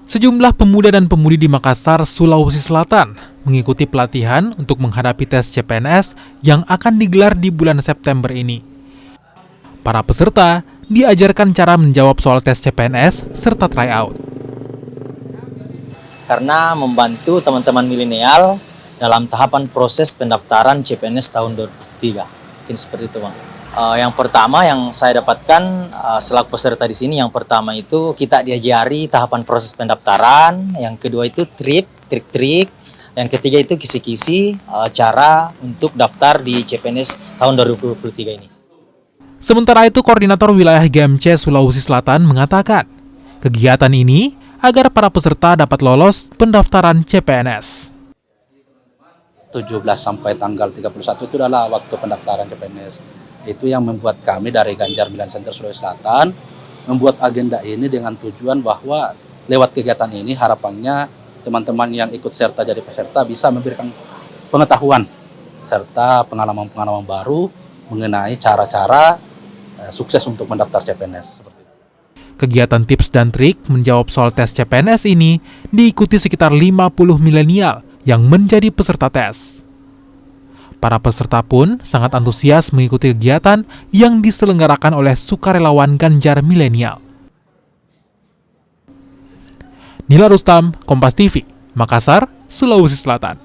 Sejumlah pemuda dan pemudi di Makassar, Sulawesi Selatan mengikuti pelatihan untuk menghadapi tes CPNS yang akan digelar di bulan September ini. Para peserta diajarkan cara menjawab soal tes CPNS serta tryout. Karena membantu teman-teman milenial dalam tahapan proses pendaftaran CPNS tahun 2023. Mungkin seperti itu, Bang. Yang pertama yang saya dapatkan selaku peserta di sini, yang pertama itu kita diajari tahapan proses pendaftaran, yang kedua itu trik-trik, yang ketiga itu kisi-kisi cara untuk daftar di CPNS tahun 2023 ini. Sementara itu, Koordinator Wilayah GMC Sulawesi Selatan mengatakan, kegiatan ini agar para peserta dapat lolos pendaftaran CPNS. 17 sampai tanggal 31 itu adalah waktu pendaftaran CPNS. Itu yang membuat kami dari Ganjar Millennium Center Sulawesi Selatan membuat agenda ini dengan tujuan bahwa lewat kegiatan ini harapannya teman-teman yang ikut serta jadi peserta bisa memberikan pengetahuan serta pengalaman-pengalaman baru mengenai cara-cara sukses untuk mendaftar CPNS. Seperti itu. Kegiatan tips dan trik menjawab soal tes CPNS ini diikuti sekitar 50 milenial yang menjadi peserta tes. Para peserta pun sangat antusias mengikuti kegiatan yang diselenggarakan oleh sukarelawan Ganjar Milenial. Nila Rustam, Kompas TV, Makassar, Sulawesi Selatan.